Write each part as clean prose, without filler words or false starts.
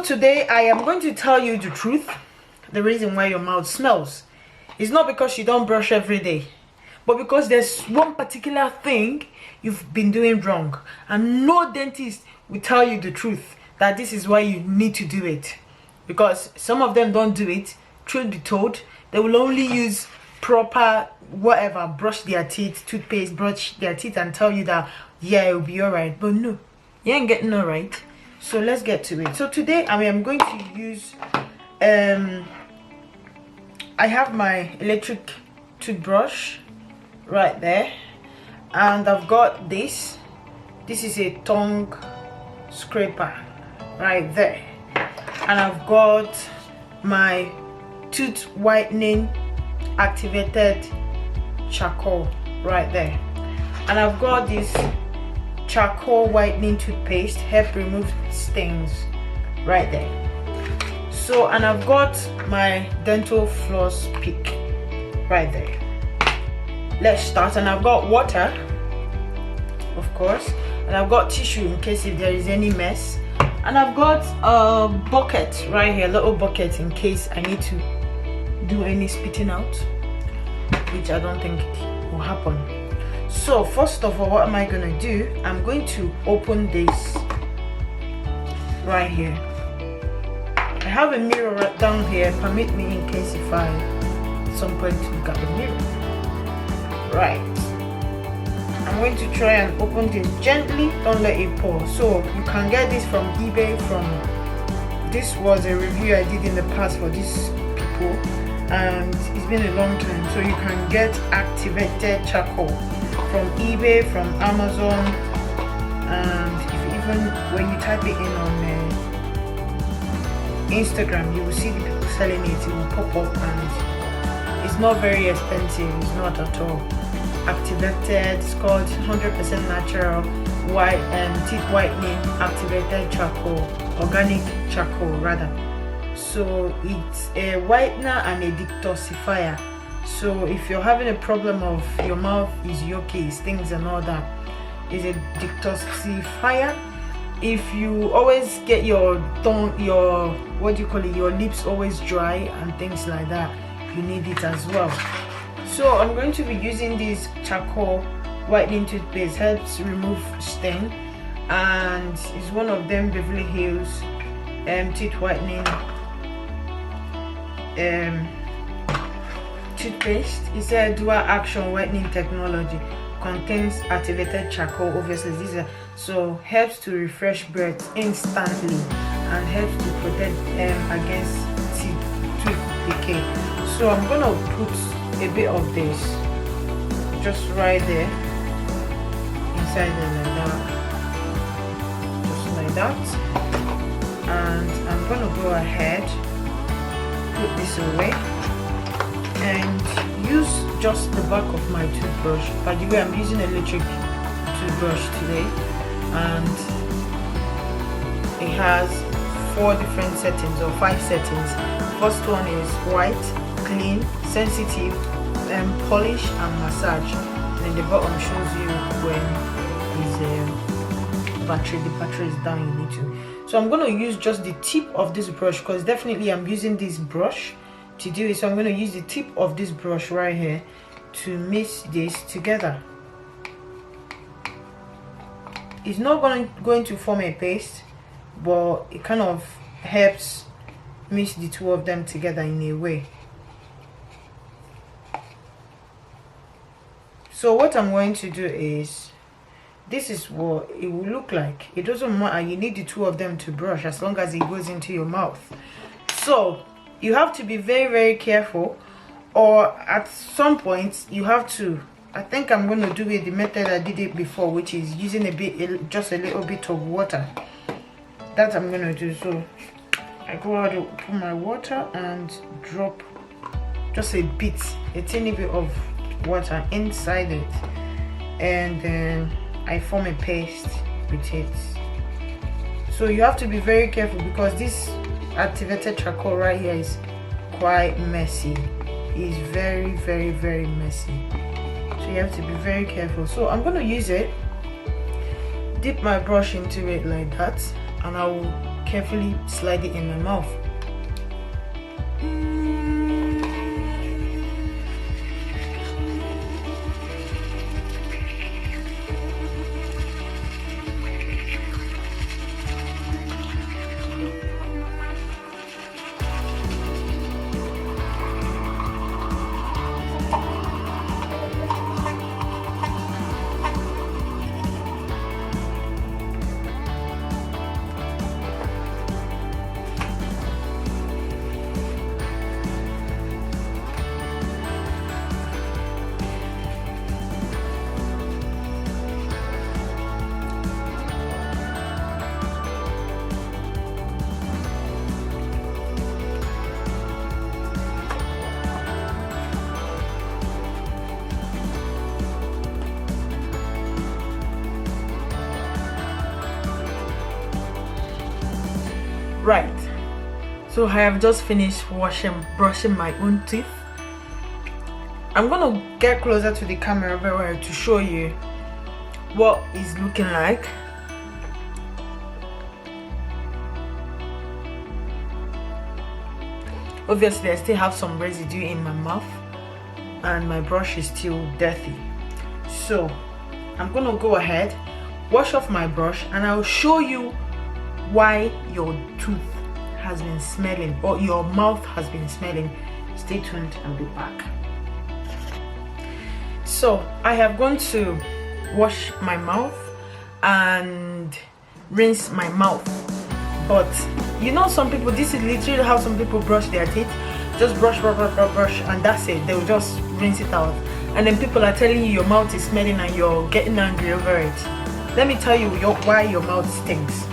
So today I am going to tell you the truth. The reason why your mouth smells is not because you don't brush every day, but because there's one particular thing you've been doing wrong, and no dentist will tell you the truth that this is why you need to do it. Because some of them don't do it. Truth be told, they will only use proper whatever, brush their teeth, toothpaste, brush their teeth, and tell you that yeah, it'll be alright. But no, you ain't getting alright. So let's get to it. So today I am going to use I have my electric toothbrush right there, and I've got this is a tongue scraper right there, and I've got my tooth whitening activated charcoal right there, and I've got this charcoal whitening toothpaste, help remove stains right there. So, and I've got my dental floss pick right there. Let's start. And I've got water, of course, and I've got tissue in case if there is any mess, and I've got a bucket right here, a little bucket in case I need to do any spitting out, which I don't think will happen. So first of all, what am I going to do? I'm going to open this right here. I have a mirror right down here. Permit me in case if I at some point look at the mirror. Right. I'm going to try and open this gently. Don't let it pour. So you can get this from eBay. This was a review I did in the past for these people, and it's been a long time. So you can get activated charcoal from eBay, from Amazon, and even when you type it in on Instagram, you will see the people selling it. It will pop up, and it's not very expensive. It's not at all. Activated, it's called 100% natural white and teeth whitening activated charcoal, organic charcoal rather. So it's a whitener and a detoxifier. So if you're having a problem of your mouth is yucky, stings and all that, is a detoxifier. If you always get your tongue, your lips always dry and things like that, you need it as well. So I'm going to be using this charcoal whitening toothpaste, helps remove stain, and it's one of them Beverly Hills teeth whitening toothpaste. It's a dual action whitening technology, contains activated charcoal. Obviously this is so helps to refresh breath instantly and helps to protect against tooth decay. So I'm gonna put a bit of this just right there inside there like that, just like that, and I'm gonna go ahead, put this away, and use just the back of my toothbrush. By the way, I'm using electric toothbrush today, and it has 4 different settings or 5 settings. First one is white, clean, sensitive, polish and massage, and then the bottom shows you when the battery is down, you need to. So I'm going to use just the tip of this brush, because definitely I'm using this brush to do it. So I'm going to use the tip of this brush right here to mix this together. It's not going to form a paste, but it kind of helps mix the two of them together in a way. So what I'm going to do is, this is what it will look like. It doesn't matter, you need the two of them to brush as long as it goes into your mouth. So you have to be very, very careful, or at some point you have to, I think I'm going to do it the method I did it before, which is using just a little bit of water. That I'm going to do. So I go out to put my water and drop just a teeny bit of water inside it, and then I form a paste with it. So you have to be very careful, because this activated charcoal right here is quite messy. It's very, very, very messy, so you have to be very careful. So I'm going to use it, dip my brush into it like that, and I will carefully slide it in my mouth. Right, so I have just finished brushing my own teeth. I'm gonna get closer to the camera very well to show you what it's looking like. Obviously I still have some residue in my mouth and my brush is still dirty, so I'm gonna go ahead, wash off my brush, and I'll show you why your tooth has been smelling or your mouth has been smelling. Stay tuned, I'll be back. So I have gone to wash my mouth and rinse my mouth, but you know, some people, this is literally how some people brush their teeth. Just brush and that's it. They'll just rinse it out, and then people are telling you your mouth is smelling and you're getting angry over it. Let me tell you why your mouth stinks.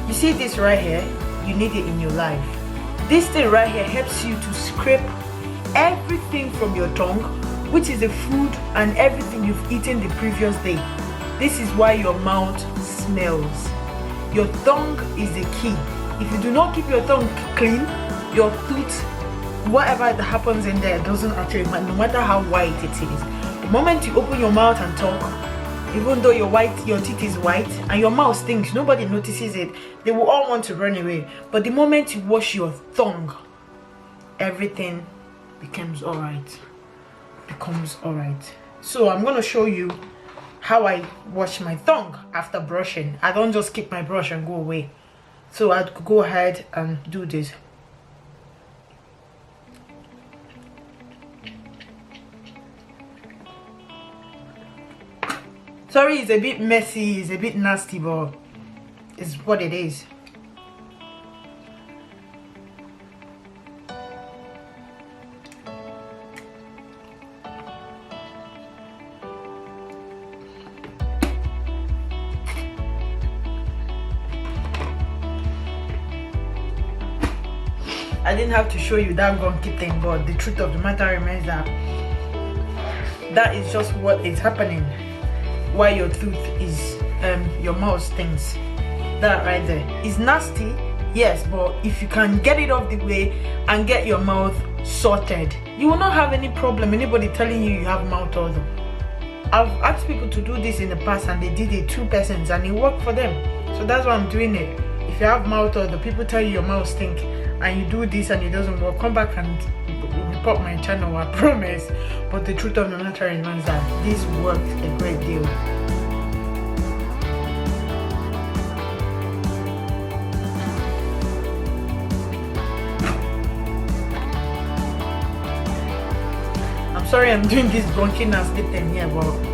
You see this right here? You need it in your life. This thing right here helps you to scrape everything from your tongue, which is the food and everything you've eaten the previous day. This is why your mouth smells. Your tongue is the key. If you do not keep your tongue clean, your tooth, whatever that happens in there doesn't actually matter, no matter how white it is. The moment you open your mouth and talk, even though your teeth is white and your mouth stinks, nobody notices it. They will all want to run away. But the moment you wash your tongue, everything becomes alright. So I'm gonna show you how I wash my tongue after brushing. I don't just keep my brush and go away. So I'd go ahead and do this. Sorry, it's a bit messy, it's a bit nasty, but it's what it is. I didn't have to show you that gunky thing, but the truth of the matter remains that that is just what is happening. Why your tooth is your mouth stinks. That right there is nasty, yes, but if you can get it off the way and get your mouth sorted, you will not have any problem anybody telling you have mouth odor. I've asked people to do this in the past and they did it 2 persons and it worked for them. So that's why I'm doing it. If you have mouth odor, people tell you your mouth stink and you do this and it doesn't work, come back and report my channel, I promise. But the truth of the matter is that this worked a great deal. I'm sorry I'm doing this gunky nasty thing here, but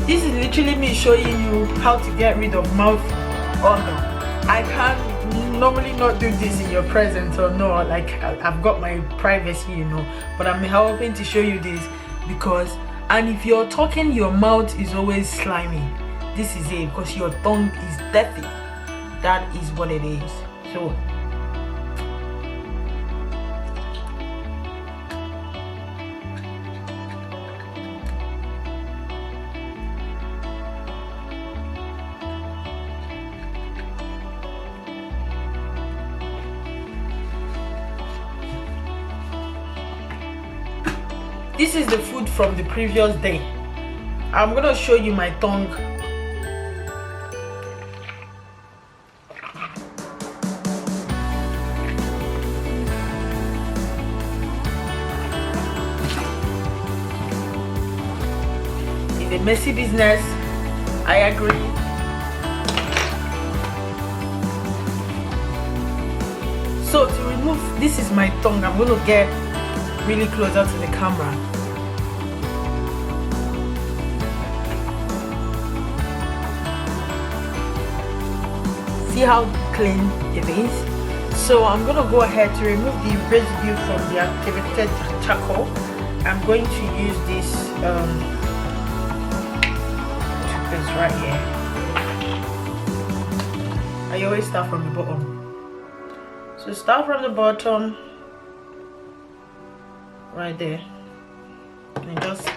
this is literally me showing you how to get rid of mouth odor. I can't normally not do this in your presence or no, like I've got my privacy, you know, but I'm hoping to show you this because, and if you're talking, your mouth is always slimy. This is it, because your tongue is dirty. That is what it is. So This is the food from the previous day. I'm gonna show you my tongue. It's a messy business, I agree. So to remove, this is my tongue. I'm gonna get really closer to the camera. See how clean it is? So I'm gonna go ahead to remove the residue from the activated charcoal. I'm going to use this toothpaste right here. I always start from the bottom. So start from the bottom, right there, and just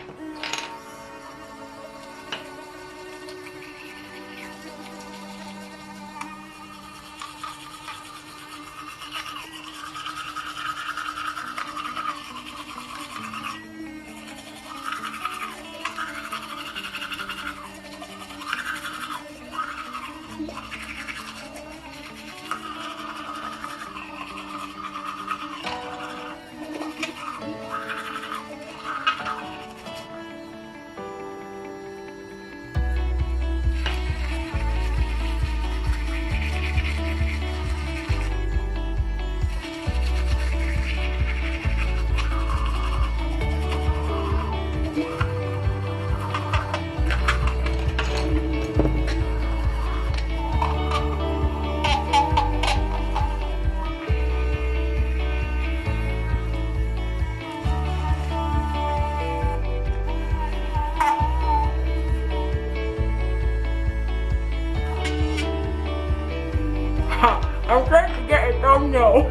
I'm trying to get a thumbnail.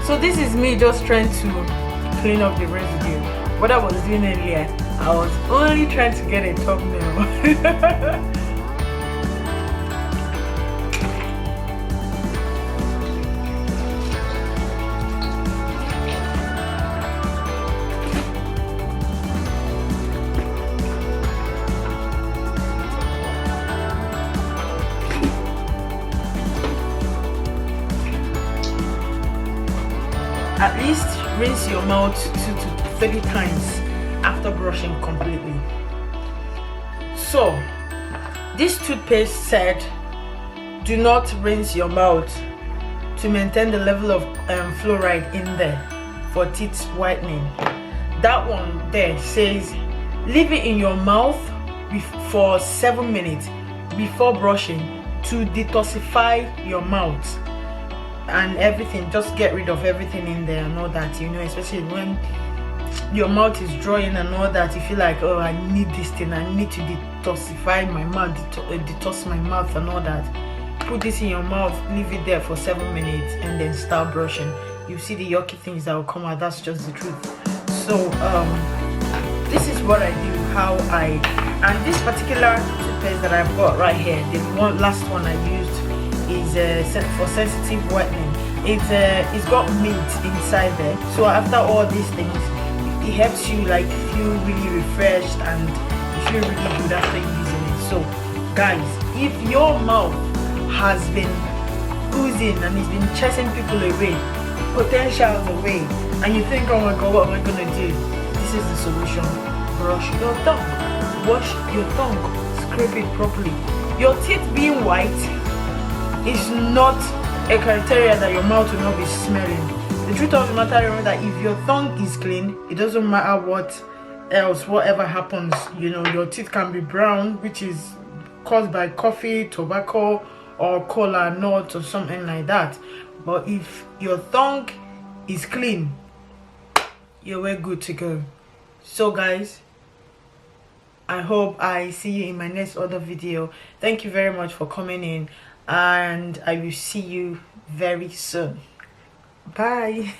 So this is me just trying to clean up the residue. What I was doing earlier, I was only trying to get a thumbnail. At least rinse your mouth 2 to 3 times after brushing completely. So this toothpaste said do not rinse your mouth to maintain the level of fluoride in there for teeth whitening. That one there says leave it in your mouth for 7 minutes before brushing to detoxify your mouth and everything. Just get rid of everything in there and all that, you know, especially when your mouth is drying and all that. You feel like, oh, I need this thing, I need to detoxify my mouth, detox my mouth and all that. Put this in your mouth, leave it there for 7 minutes and then start brushing. You see the yucky things that will come out. That's just the truth. So this is what I do, and this particular toothpaste that I've got right here, the last one I used, is for sensitive whitening. It's got mint inside there, so after all these things it helps you like feel really refreshed and you feel really good after using it. So guys, if your mouth has been oozing and it's been chasing people away, potentials away, and you think, oh my god, what am I gonna do? This is the solution. Brush your tongue, wash your tongue, scrape it properly. Your teeth being white is not a criteria that your mouth will not be smelling. The truth of the matter is that if your tongue is clean, it doesn't matter what else, whatever happens, you know, your teeth can be brown, which is caused by coffee, tobacco, or cola nuts or something like that. But if your tongue is clean, you're good to go. So guys, I hope I see you in my next other video. Thank you very much for coming in, and I will see you very soon. Bye.